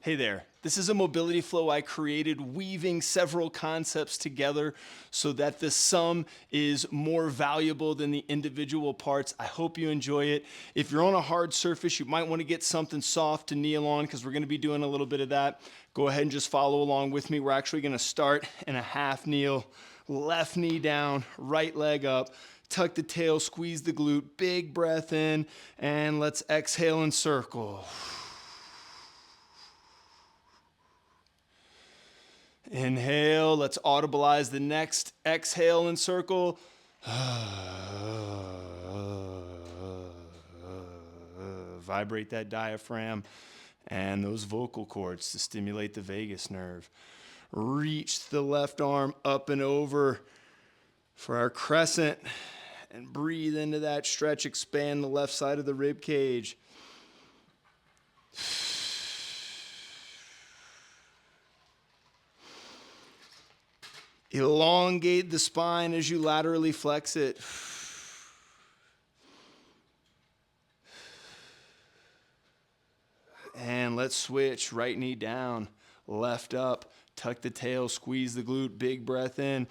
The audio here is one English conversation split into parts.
Hey there, this is a mobility flow I created weaving several concepts together so that the sum is more valuable than the individual parts. I hope you enjoy it. If you're on a hard surface, you might want to get something soft to kneel on because we're going to be doing a little bit of that. Go ahead and just follow along with me. We're actually going to start in a half kneel, left knee down, right leg up. Tuck the tail, squeeze the glute, big breath in, and let's exhale and circle. Inhale, let's audibilize the next exhale and circle. Vibrate that diaphragm and those vocal cords to stimulate the vagus nerve. Reach the left arm up and over for our crescent and breathe into that stretch, expand the left side of the rib cage. Elongate the spine as you laterally flex it. And let's switch. Right knee down, left up. Tuck the tail, squeeze the glute, big breath in.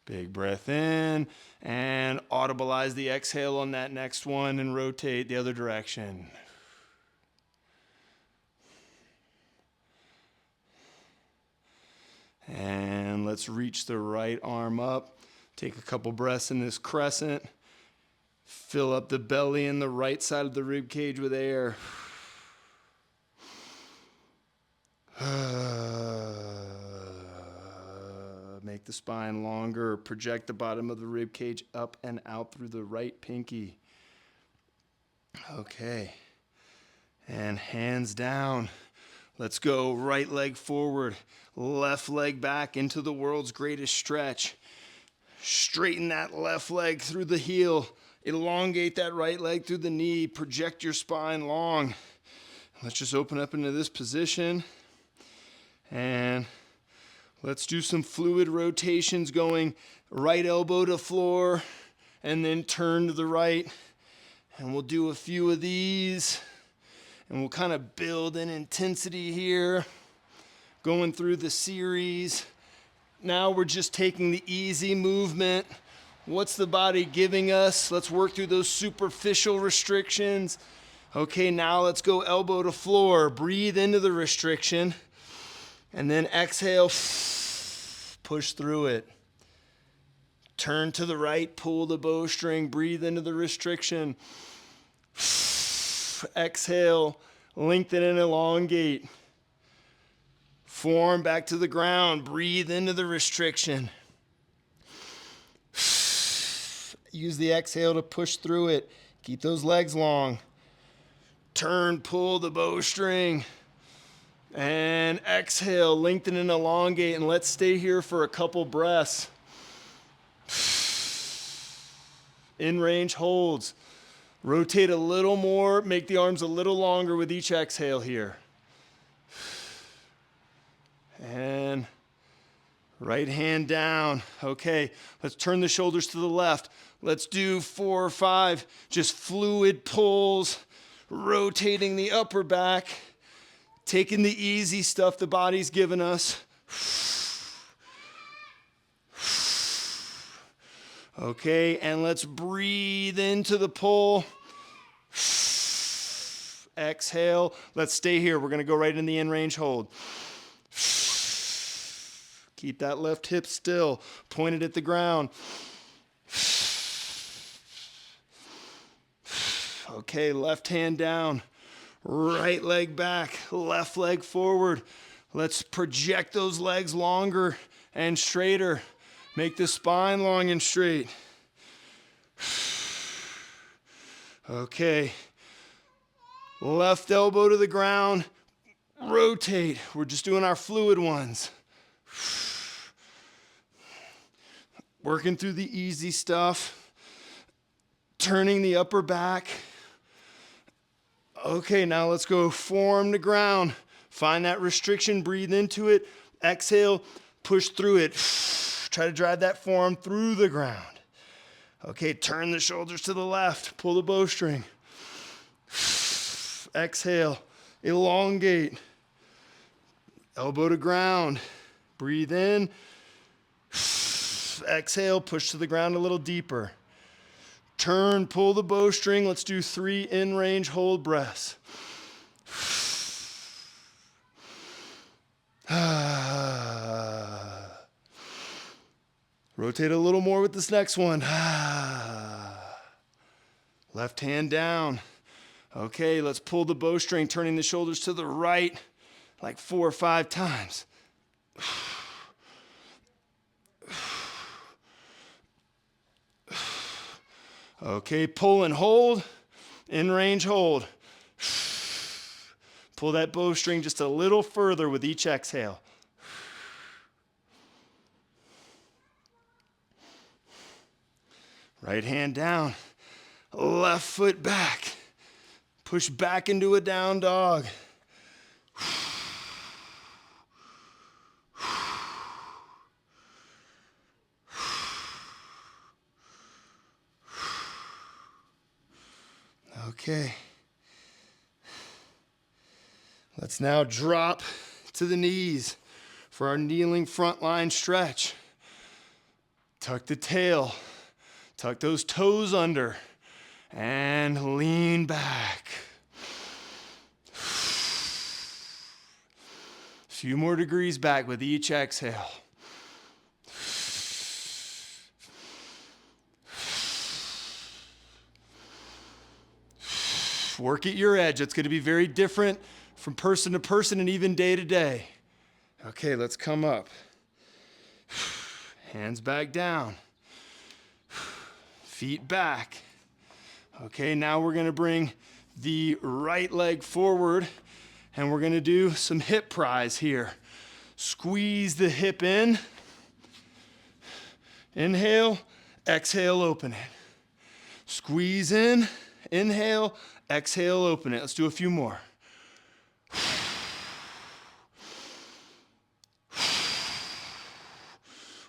Big breath in, and audibilize the exhale on that next one and rotate the other direction. And let's reach the right arm up. Take a couple breaths in this crescent. Fill up the belly and the right side of the rib cage with air. Make the spine longer. Project the bottom of the rib cage up and out through the right pinky. Okay. And hands down. Let's go. Right leg forward. Left leg back into the world's greatest stretch. Straighten that left leg through the heel. Elongate that right leg through the knee. Project your spine long. Let's just open up into this position. And let's do some fluid rotations going right elbow to floor and then turn to the right. And we'll do a few of these. And we'll kind of build in intensity here, going through the series. Now we're just taking the easy movement. What's the body giving us? Let's work through those superficial restrictions. Okay, now let's go elbow to floor. Breathe into the restriction. And then exhale, push through it. Turn to the right, pull the bowstring, breathe into the restriction. Exhale, lengthen and elongate. Form back to the ground, breathe into the restriction. Use the exhale to push through it. Keep those legs long. Turn, pull the bowstring. And exhale, lengthen and elongate, and let's stay here for a couple breaths. In range holds. Rotate a little more, make the arms a little longer with each exhale here. And right hand down. Okay, let's turn the shoulders to the left. Let's do 4 or 5, just fluid pulls, rotating the upper back. Taking the easy stuff the body's given us. Okay, and let's breathe into the pull. Exhale. Let's stay here. We're going to go right in the in-range hold. Keep that left hip still, pointed at the ground. Okay, left hand down. Right leg back, left leg forward. Let's project those legs longer and straighter. Make the spine long and straight. Okay. Left elbow to the ground. Rotate. We're just doing our fluid ones. Working through the easy stuff. Turning the upper back. Okay, now let's go form to ground. Find that restriction, breathe into it. Exhale, push through it. Try to drive that forearm through the ground. Okay, turn the shoulders to the left. Pull the bowstring. Exhale. Elongate. Elbow to ground. Breathe in. Exhale, push to the ground a little deeper. Turn, pull the bowstring. Let's do 3 in-range hold breaths. Rotate a little more with this next one. Left hand down. Okay, let's pull the bowstring, turning the shoulders to the right like 4 or 5 times. Okay, pull and hold, in range hold. Pull that bowstring just a little further with each exhale. Right hand down, left foot back. Push back into a down dog. Okay. Let's now drop to the knees for our kneeling front line stretch. Tuck the tail. Tuck those toes under. And lean back. A few more degrees back with each exhale. Work at your edge. It's going to be very different from person to person and even day to day. Okay, let's come up. Hands back down. Feet back. Okay, now we're going to bring the right leg forward and we're going to do some hip pries here. Squeeze the hip in. Inhale, exhale, open it. Squeeze in, inhale, exhale, open it. Let's do a few more.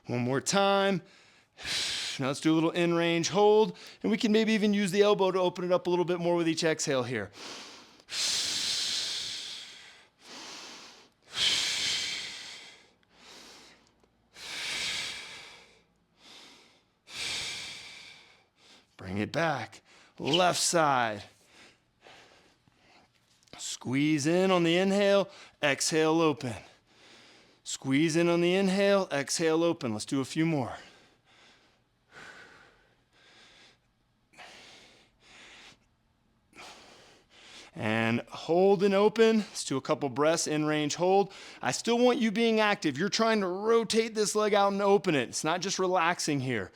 One more time. Now let's do a little in-range hold, and we can maybe even use the elbow to open it up a little bit more with each exhale here. Bring it back. Left side. Squeeze in on the inhale, exhale, open. Squeeze in on the inhale, exhale, open. Let's do a few more. And hold and open. Let's do a couple breaths, in range hold. I still want you being active. You're trying to rotate this leg out and open it. It's not just relaxing here.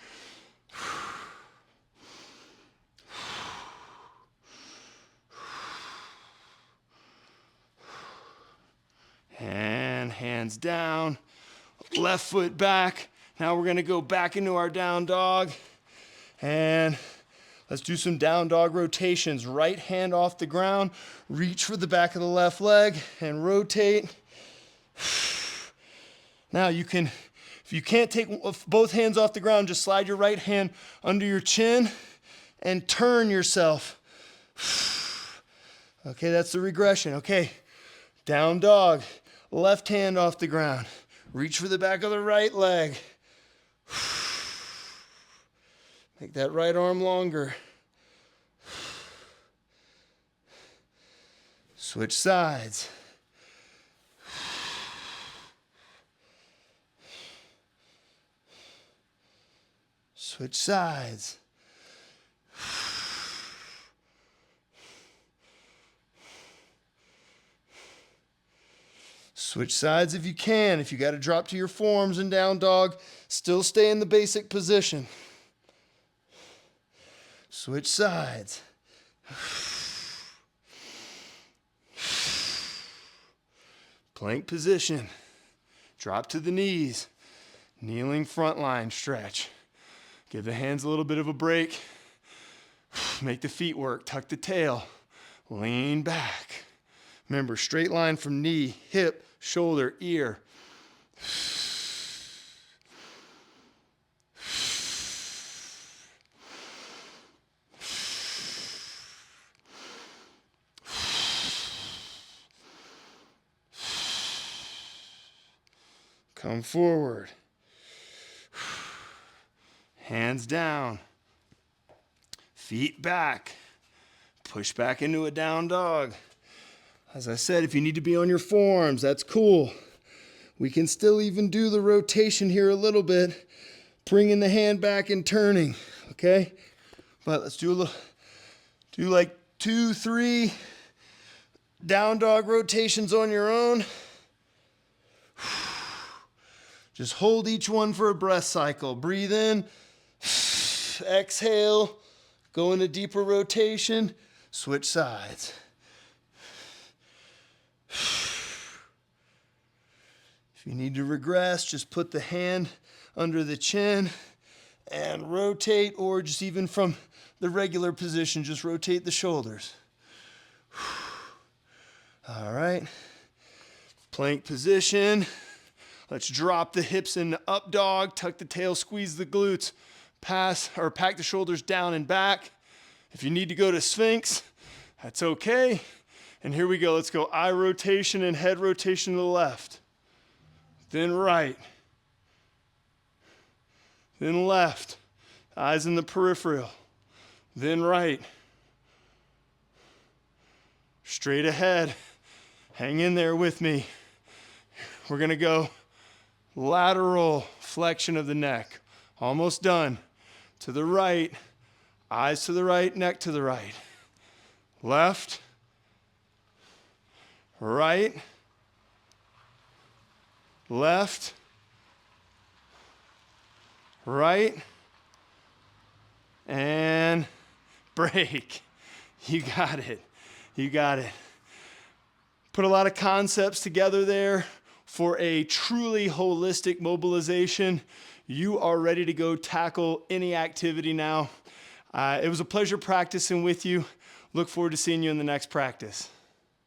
And hands down, left foot back. Now we're gonna go back into our down dog. And let's do some down dog rotations. Right hand off the ground, reach for the back of the left leg and rotate. Now you can, if you can't take both hands off the ground, just slide your right hand under your chin and turn yourself. Okay, that's the regression. Okay, down dog. Left hand off the ground. Reach for the back of the right leg. Make that right arm longer. Switch sides. Switch sides. Switch sides if you can. If you got to drop to your forearms in down dog, still stay in the basic position. Switch sides. Plank position. Drop to the knees. Kneeling front line stretch. Give the hands a little bit of a break. Make the feet work. Tuck the tail. Lean back. Remember, straight line from knee, hip, shoulder, ear. Come forward. Hands down. Feet back. Push back into a down dog. As I said, if you need to be on your forearms, that's cool. We can still even do the rotation here a little bit, bringing the hand back and turning, okay? But let's do like 2, 3 down dog rotations on your own. Just hold each one for a breath cycle. Breathe in, exhale, go into deeper rotation, switch sides. If you need to regress, just put the hand under the chin and rotate, or just even from the regular position, just rotate the shoulders. All right. Plank position. Let's drop the hips into up dog, tuck the tail, squeeze the glutes, pack the shoulders down and back. If you need to go to Sphinx, that's okay. And here we go. Let's go eye rotation and head rotation to the left. Then right. Then left. Eyes in the peripheral. Then right. Straight ahead. Hang in there with me. We're going to go lateral flexion of the neck. Almost done. To the right. Eyes to the right, neck to the right. Left. Right. Left. Right. And break. You got it. You got it. Put a lot of concepts together there for a truly holistic mobilization. You are ready to go tackle any activity now. It was a pleasure practicing with you. Look forward to seeing you in the next practice.